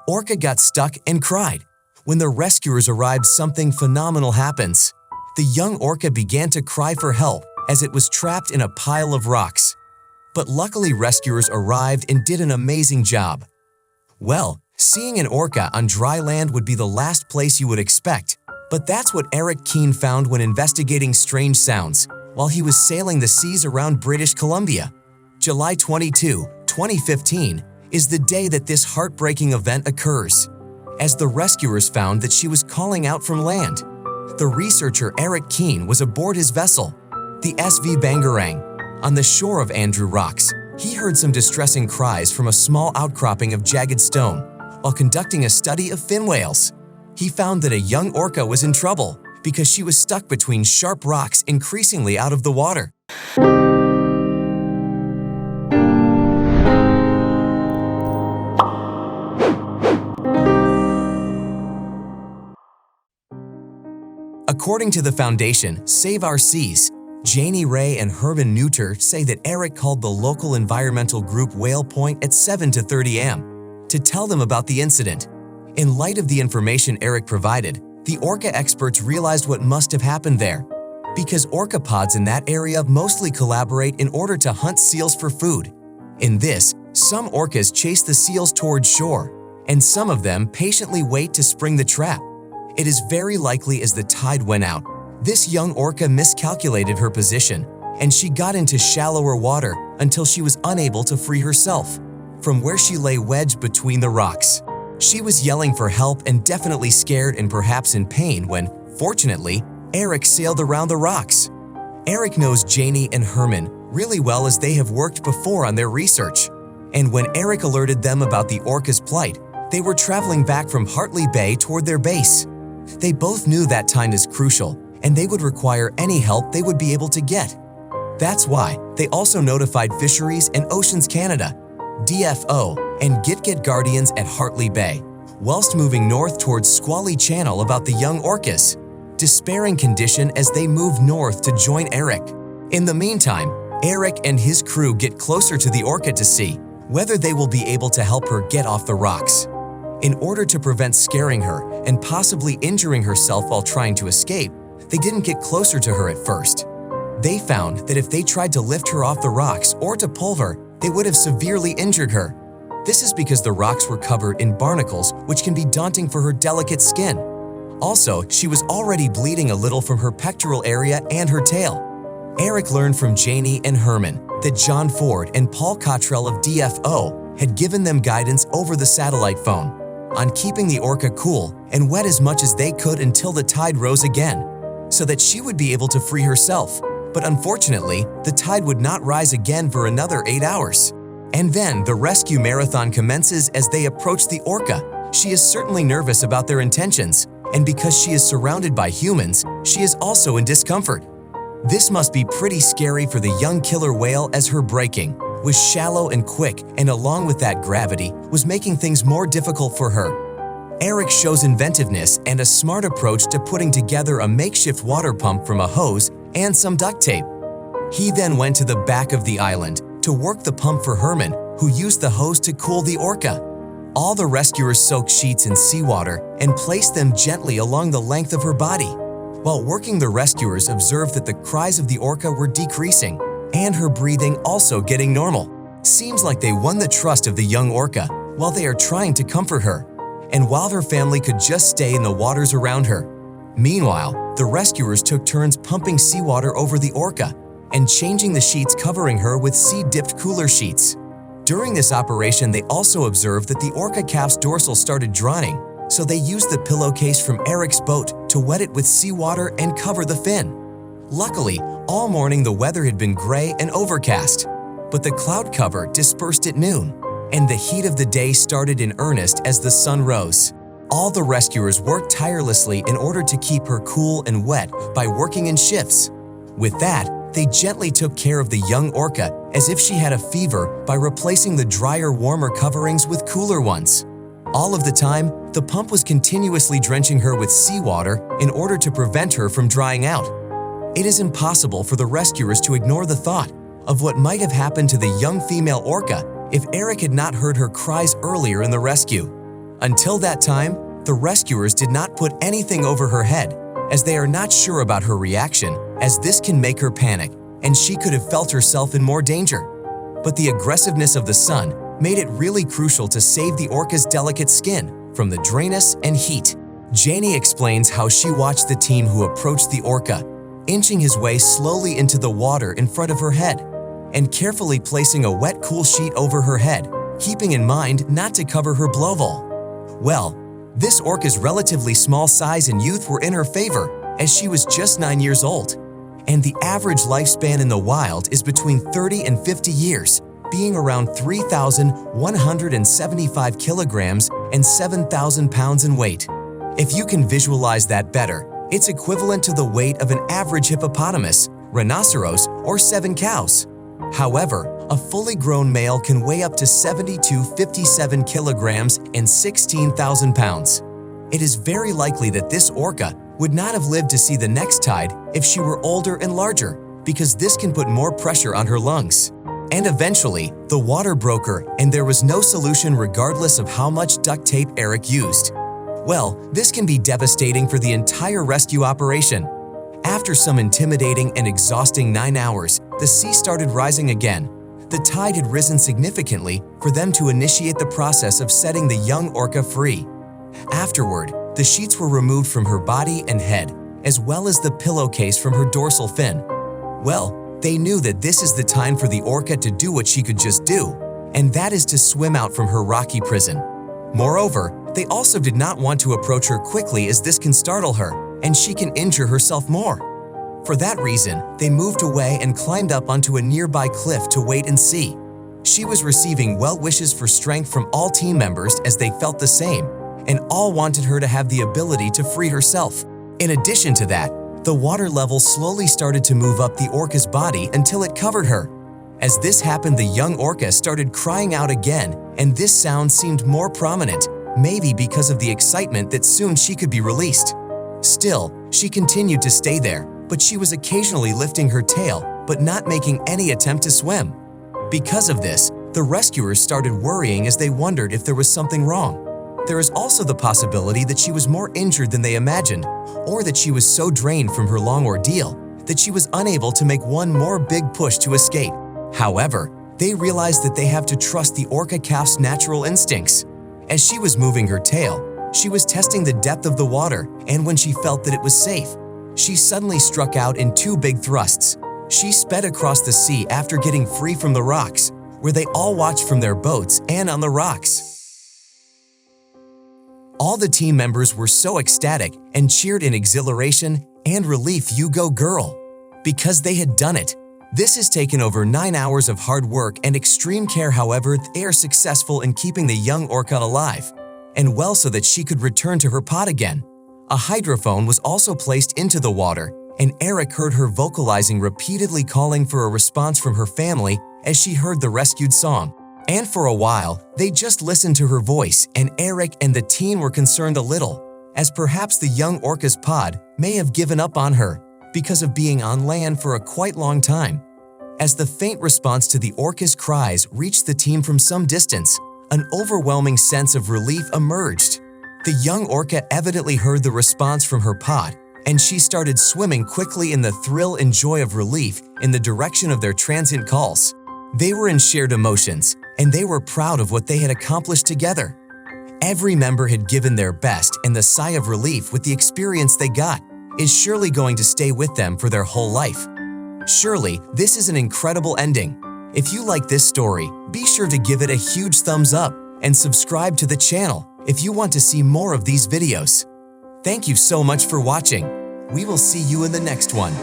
Orca got stuck and cried. When the rescuers arrived, something phenomenal happens. The young orca began to cry for help as it was trapped in a pile of rocks. But luckily, rescuers arrived and did an amazing job. Well, seeing an orca on dry land would be the last place you would expect, but that's what Eric Keane found when investigating strange sounds while he was sailing the seas around British Columbia. July 22, 2015, is the day that this heartbreaking event occurs, as the rescuers found that she was calling out from land. The researcher Eric Keane was aboard his vessel, the SV Bangarang. On the shore of Andrew Rocks, he heard some distressing cries from a small outcropping of jagged stone. While conducting a study of fin whales, he found that a young orca was in trouble because she was stuck between sharp rocks increasingly out of the water. According to the foundation Save Our Seas, Janie Ray and Herman Neuter say that Eric called the local environmental group Whale Point at 7:30 a.m. to tell them about the incident. In light of the information Eric provided, the orca experts realized what must have happened there. Because orca pods in that area mostly collaborate in order to hunt seals for food. In this, some orcas chase the seals towards shore, and some of them patiently wait to spring the trap. It is very likely as the tide went out, this young orca miscalculated her position, and she got into shallower water until she was unable to free herself from where she lay wedged between the rocks. She was yelling for help and definitely scared and perhaps in pain when, fortunately, Eric sailed around the rocks. Eric knows Janie and Herman really well as they have worked before on their research. And when Eric alerted them about the orca's plight, they were traveling back from Hartley Bay toward their base. They both knew that time is crucial, and they would require any help they would be able to get. That's why they also notified Fisheries and Oceans Canada, DFO, and Gitgit Guardians at Hartley Bay, whilst moving north towards Squally Channel about the young orcas, despairing condition as they move north to join Eric. In the meantime, Eric and his crew get closer to the orca to see whether they will be able to help her get off the rocks. In order to prevent scaring her and possibly injuring herself while trying to escape, they didn't get closer to her at first. They found that if they tried to lift her off the rocks or to pull her, they would have severely injured her. This is because the rocks were covered in barnacles, which can be daunting for her delicate skin. Also, she was already bleeding a little from her pectoral area and her tail. Eric learned from Janie and Herman that John Ford and Paul Cottrell of DFO had given them guidance over the satellite phone on keeping the orca cool and wet as much as they could until the tide rose again, so that she would be able to free herself. But unfortunately, the tide would not rise again for another 8 hours. And then the rescue marathon commences as they approach the orca. She is certainly nervous about their intentions, and because she is surrounded by humans, she is also in discomfort. This must be pretty scary for the young killer whale as her braking was shallow and quick, and along with that gravity was making things more difficult for her. Eric shows inventiveness and a smart approach to putting together a makeshift water pump from a hose and some duct tape. He then went to the back of the island to work the pump for Herman, who used the hose to cool the orca. All the rescuers soaked sheets in seawater and placed them gently along the length of her body. While working, the rescuers observed that the cries of the orca were decreasing and her breathing also getting normal. Seems like they won the trust of the young orca while they are trying to comfort her, and while her family could just stay in the waters around her. Meanwhile, the rescuers took turns pumping seawater over the orca and changing the sheets covering her with sea-dipped cooler sheets. During this operation, they also observed that the orca calf's dorsal started drowning, so they used the pillowcase from Eric's boat to wet it with seawater and cover the fin. Luckily, all morning the weather had been gray and overcast, but the cloud cover dispersed at noon, and the heat of the day started in earnest as the sun rose. All the rescuers worked tirelessly in order to keep her cool and wet by working in shifts. With that, they gently took care of the young orca as if she had a fever by replacing the drier, warmer coverings with cooler ones. All of the time, the pump was continuously drenching her with seawater in order to prevent her from drying out. It is impossible for the rescuers to ignore the thought of what might have happened to the young female orca if Eric had not heard her cries earlier in the rescue. Until that time, the rescuers did not put anything over her head, as they are not sure about her reaction, as this can make her panic, and she could have felt herself in more danger. But the aggressiveness of the sun made it really crucial to save the orca's delicate skin from the dryness and heat. Janie explains how she watched the team who approached the orca, inching his way slowly into the water in front of her head, and carefully placing a wet, cool sheet over her head, keeping in mind not to cover her blowhole. Well, this orca's relatively small size and youth were in her favor, as she was just 9 years old. And the average lifespan in the wild is between 30 and 50 years, being around 3,175 kilograms and 7,000 pounds in weight. If you can visualize that better, it's equivalent to the weight of an average hippopotamus, rhinoceros, or 7 cows. However, a fully grown male can weigh up to 70 to 57 kilograms and 16,000 pounds. It is very likely that this orca would not have lived to see the next tide if she were older and larger, because this can put more pressure on her lungs. And eventually, the water broke her, and there was no solution regardless of how much duct tape Eric used. Well, this can be devastating for the entire rescue operation. After some intimidating and exhausting 9 hours, the sea started rising again. The tide had risen significantly for them to initiate the process of setting the young orca free. Afterward, the sheets were removed from her body and head, as well as the pillowcase from her dorsal fin. Well, they knew that this is the time for the orca to do what she could just do, and that is to swim out from her rocky prison. Moreover, they also did not want to approach her quickly, as this can startle her, and she can injure herself more. For that reason, they moved away and climbed up onto a nearby cliff to wait and see. She was receiving well wishes for strength from all team members, as they felt the same, and all wanted her to have the ability to free herself. In addition to that, the water level slowly started to move up the orca's body until it covered her. As this happened, the young orca started crying out again, and this sound seemed more prominent, maybe because of the excitement that soon she could be released. Still, she continued to stay there, but she was occasionally lifting her tail, but not making any attempt to swim. Because of this, the rescuers started worrying, as they wondered if there was something wrong. There is also the possibility that she was more injured than they imagined, or that she was so drained from her long ordeal that she was unable to make one more big push to escape. However, they realized that they have to trust the orca calf's natural instincts. As she was moving her tail, she was testing the depth of the water, and when she felt that it was safe, she suddenly struck out in 2 big thrusts. She sped across the sea after getting free from the rocks, where they all watched from their boats and on the rocks. All the team members were so ecstatic and cheered in exhilaration and relief, "You go, girl!" because they had done it. This has taken over 9 hours of hard work and extreme care. However, they are successful in keeping the young orca alive, and well, so that she could return to her pod again. A hydrophone was also placed into the water, and Eric heard her vocalizing, repeatedly calling for a response from her family as she heard the rescued song. And for a while, they just listened to her voice, and Eric and the team were concerned a little, as perhaps the young orca's pod may have given up on her because of being on land for a quite long time. As the faint response to the orca's cries reached the team from some distance, an overwhelming sense of relief emerged. The young orca evidently heard the response from her pod, and she started swimming quickly in the thrill and joy of relief in the direction of their transient calls. They were in shared emotions, and they were proud of what they had accomplished together. Every member had given their best, and the sigh of relief with the experience they got is surely going to stay with them for their whole life. Surely, this is an incredible ending. If you like this story, be sure to give it a huge thumbs up and subscribe to the channel if you want to see more of these videos. Thank you so much for watching. We will see you in the next one.